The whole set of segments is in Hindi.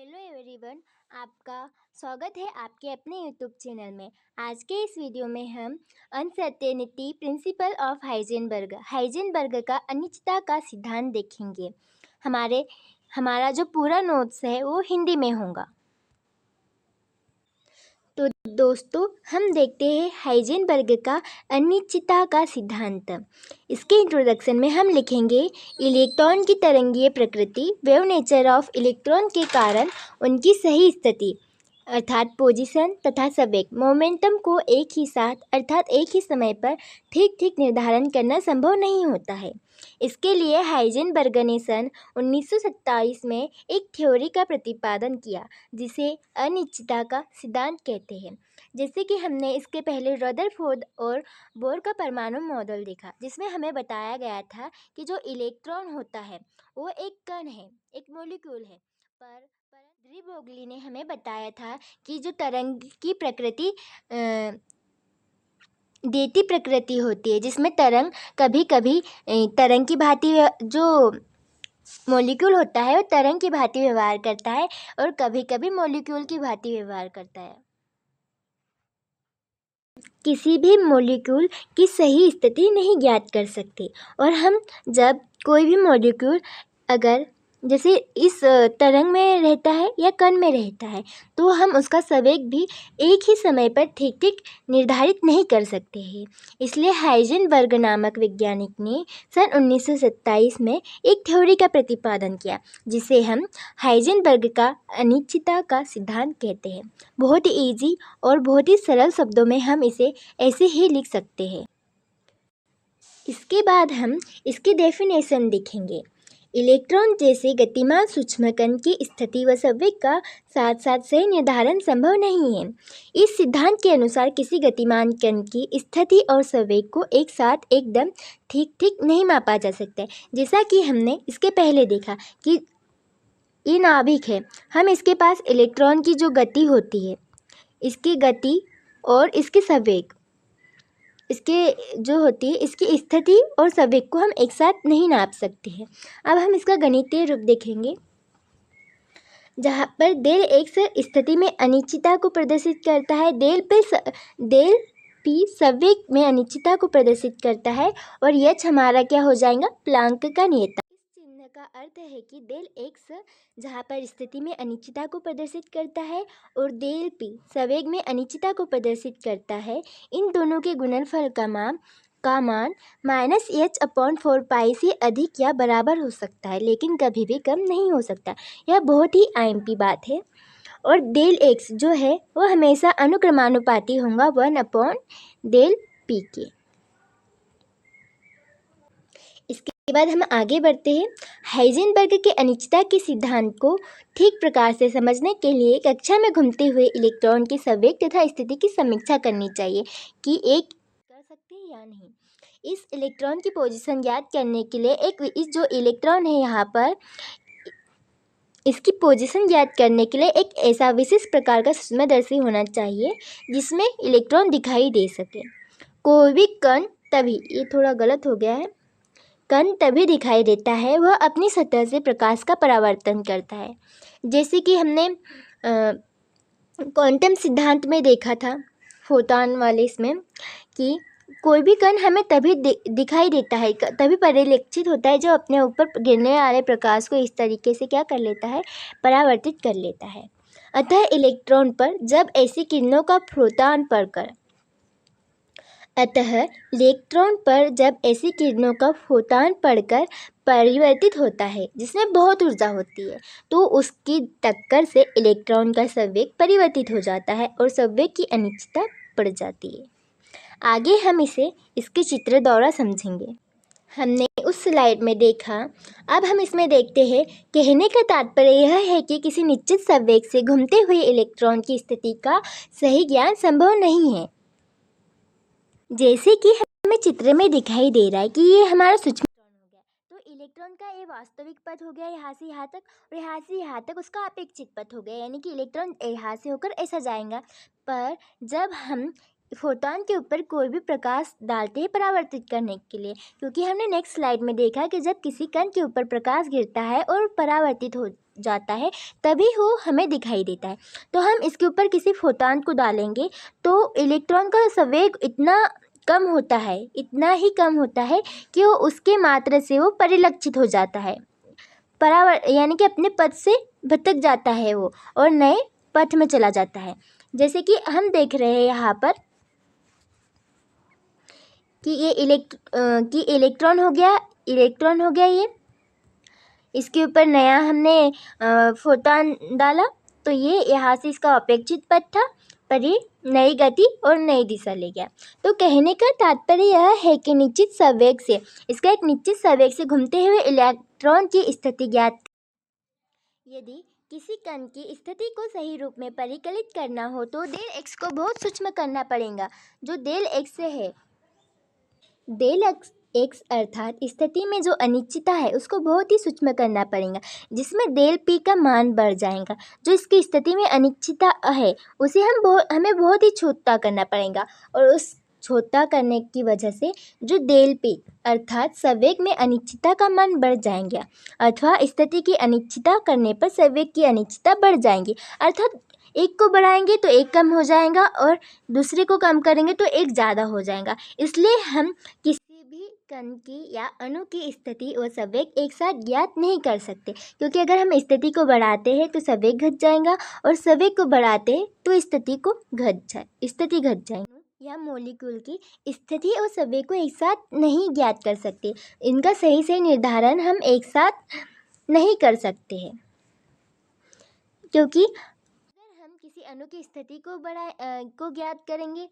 हेलो एवरीवन, आपका स्वागत है आपके अपने यूट्यूब चैनल में। आज के इस वीडियो में हम अनसर्टेनिटी प्रिंसिपल ऑफ हाइजेनबर्ग का अनिश्चितता का सिद्धांत देखेंगे। हमारा जो पूरा नोट्स है वो हिंदी में होगा। तो दोस्तों, हम देखते हैं हाइजेनबर्ग का अनिश्चितता का सिद्धांत। इसके इंट्रोडक्शन में हम लिखेंगे इलेक्ट्रॉन की तरंगीय प्रकृति, वेव नेचर ऑफ इलेक्ट्रॉन के कारण उनकी सही स्थिति अर्थात पोजीशन तथा संवेग मोमेंटम को एक ही साथ अर्थात एक ही समय पर ठीक ठीक निर्धारण करना संभव नहीं होता है। इसके लिए हाइजेनबर्ग ने सन 1927 में एक थ्योरी का प्रतिपादन किया जिसे अनिश्चितता का सिद्धांत कहते हैं। जैसे कि हमने इसके पहले रदरफोर्ड और बोर का परमाणु मॉडल देखा, जिसमें हमें बताया गया था कि जो इलेक्ट्रॉन होता है वो एक कण है, एक मॉलिक्यूल है। पर ब्रोगली ने हमें बताया था कि जो तरंग की प्रकृति देती प्रकृति होती है, जिसमें तरंग कभी कभी तरंग की भांति जो मॉलिक्यूल होता है वो तरंग की भांति व्यवहार करता है और कभी कभी मॉलिक्यूल की भांति व्यवहार करता है। किसी भी मॉलिक्यूल की सही स्थिति नहीं ज्ञात कर सकते और हम जब कोई भी मॉलिक्यूल अगर जैसे इस तरंग में रहता है या कण में रहता है तो हम उसका संवेग भी एक ही समय पर ठीक ठीक निर्धारित नहीं कर सकते हैं। इसलिए हाइजेनबर्ग नामक वैज्ञानिक ने सन 1927 में एक थ्योरी का प्रतिपादन किया जिसे हम हाइजेनबर्ग का अनिश्चितता का सिद्धांत कहते हैं। बहुत ही ईजी और बहुत ही सरल शब्दों में हम इसे ऐसे ही लिख सकते हैं। इसके बाद हम इसकी डेफिनेशन देखेंगे। इलेक्ट्रॉन जैसे गतिमान सूक्ष्म कण की स्थिति व संवेग का साथ साथ सही निर्धारण संभव नहीं है। इस सिद्धांत के अनुसार किसी गतिमान कण की स्थिति और संवेग को एक साथ एकदम ठीक ठीक नहीं मापा जा सकता है। जैसा कि हमने इसके पहले देखा कि ये नाभिक है, हम इसके पास इलेक्ट्रॉन की जो गति होती है, इसकी गति और इसके संवेग, इसके जो होती है इसकी स्थिति और संवेग को हम एक साथ नहीं नाप सकते हैं। अब हम इसका गणितीय रूप देखेंगे, जहाँ पर डेल एक्स स्थिति में अनिश्चितता को प्रदर्शित करता है, डेल पी संवेग में अनिश्चितता को प्रदर्शित करता है और यच हमारा क्या हो जाएगा, प्लांक का नियतांक। इस चिन्ह का अर्थ है कि डेल एक्स जहाँ पर स्थिति में अनिश्चितता को प्रदर्शित करता है और डेल पी संवेग में अनिश्चितता को प्रदर्शित करता है, इन दोनों के गुणनफल का मान -h/4 से अधिक या बराबर हो सकता है, लेकिन कभी भी कम नहीं हो सकता। यह बहुत ही आईएमपी बात है। और डेल एक्स जो है वो हमेशा अनुक्रमानुपाती होगा 1/डेल के। इसके बाद हम आगे बढ़ते हैं। हाइजेनबर्ग के अनिश्चितता के सिद्धांत को ठीक प्रकार से समझने के लिए कक्षा में घूमते हुए इलेक्ट्रॉन के संवेग तथा स्थिति की समीक्षा करनी चाहिए कि एक कर सकते हैं या नहीं। इस इलेक्ट्रॉन की पोजीशन ज्ञात करने के लिए इस जो इलेक्ट्रॉन है यहाँ पर, इसकी पोजीशन ज्ञात करने के लिए एक ऐसा विशेष प्रकार का सूक्ष्मदर्शी होना चाहिए जिसमें इलेक्ट्रॉन दिखाई दे सके। कोई भी कण तभी, ये थोड़ा गलत हो गया है, कण तभी दिखाई देता है वह अपनी सतह से प्रकाश का परावर्तन करता है। जैसे कि हमने क्वांटम सिद्धांत में देखा था, फोटॉन वाले इसमें, कि कोई भी कण हमें तभी दिखाई देता है, तभी परिलक्षित होता है, जो अपने ऊपर गिरने वाले प्रकाश को इस तरीके से क्या कर लेता है, परावर्तित कर लेता है। अतः इलेक्ट्रॉन पर जब ऐसी किरणों का फोटॉन पड़कर परिवर्तित होता है जिसमें बहुत ऊर्जा होती है, तो उसकी टक्कर से इलेक्ट्रॉन का संवेग परिवर्तित हो जाता है और संवेग की अनिश्चितता बढ़ जाती है। आगे हम इसके चित्र द्वारा समझेंगे। हमने उस स्लाइड में देखा, अब हम इसमें देखते हैं। कहने का तात्पर्य यह है कि किसी निश्चित संवेग से घूमते हुए इलेक्ट्रॉन की स्थिति का सही ज्ञान संभव नहीं है। जैसे कि हमें चित्र में दिखाई दे रहा है कि ये हमारा सूक्ष्मकण हो गया, तो इलेक्ट्रॉन का ये वास्तविक पथ हो गया यहाँ से यहाँ तक, और यहाँ से यहाँ तक उसका अपेक्षित पथ हो गया, यानी कि इलेक्ट्रॉन यहाँ से होकर ऐसा जाएगा। पर जब हम फोटोन के ऊपर कोई भी प्रकाश डालते हैं परावर्तित करने के लिए, क्योंकि हमने नेक्स्ट स्लाइड में देखा कि जब किसी कण के ऊपर प्रकाश गिरता है और परावर्तित हो जाता है तभी वो हमें दिखाई देता है। तो हम इसके ऊपर किसी फोटोन को डालेंगे तो इलेक्ट्रॉन का संवेग इतना कम होता है, इतना ही कम होता है कि वो उसके मात्रा से वो परिलक्षित हो जाता है, यानी कि अपने पथ से भटक जाता है वो और नए पथ में चला जाता है। जैसे कि हम देख रहे हैं यहाँ पर कि ये इलेक्ट्रॉन हो गया ये, इसके ऊपर नया हमने फोटोन डाला तो ये यहाँ से इसका अपेक्षित पथ था, पर ये नई गति और नई दिशा ले गया। तो कहने का तात्पर्य यह है कि इसका एक निश्चित संवेग से घूमते हुए इलेक्ट्रॉन की स्थिति ज्ञात। यदि किसी कण की स्थिति को सही रूप में परिकलित करना हो तो डेल एक्स को बहुत सूक्ष्म करना पड़ेगा, जो डेल एक्स है। डेल एक्स अर्थात स्थिति में जो अनिश्चितता है उसको बहुत ही सूक्ष्म करना पड़ेगा, जिसमें डेल पी का मान बढ़ जाएगा। जो इसकी स्थिति में अनिश्चितता है उसे हमें बहुत ही छोटा करना पड़ेगा, और उस छोटा करने की वजह से जो डेल पी अर्थात संवेग में अनिश्चितता का मान बढ़ जाएगा, अथवा स्थिति की अनिश्चितता करने पर संवेग की अनिश्चितता बढ़ जाएगी। अर्थात एक को बढ़ाएंगे तो एक कम हो जाएगा और दूसरे को कम करेंगे तो एक ज़्यादा हो जाएगा। इसलिए हम किसी भी कण की या अणु की स्थिति और संवेग एक साथ ज्ञात नहीं कर सकते, क्योंकि अगर हम स्थिति को बढ़ाते हैं तो संवेग घट जाएगा और संवेग को बढ़ाते हैं तो स्थिति घट जाएगी। या मॉलिक्यूल की स्थिति और संवेग को एक साथ नहीं ज्ञात कर सकते, इनका सही से निर्धारण हम एक साथ नहीं कर सकते हैं, क्योंकि किसी अणु की स्थिति को ज्ञात करेंगे,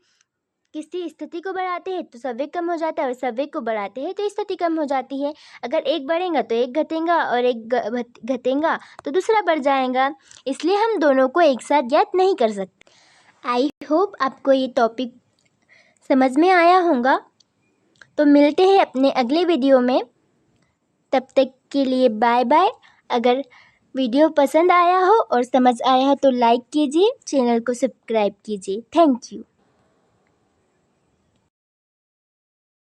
किसी स्थिति को बढ़ाते हैं तो संवेग कम हो जाता है और संवेग को बढ़ाते हैं तो स्थिति कम हो जाती है। अगर एक बढ़ेगा तो एक घटेगा और एक घटेगा तो दूसरा बढ़ जाएगा, इसलिए हम दोनों को एक साथ ज्ञात नहीं कर सकते। आई होप आपको ये टॉपिक समझ में आया होगा। तो मिलते हैं अपने अगले वीडियो में, तब तक के लिए बाय बाय। अगर वीडियो पसंद आया हो और समझ आया हो तो लाइक कीजिए, चैनल को सब्सक्राइब कीजिए। Thank you.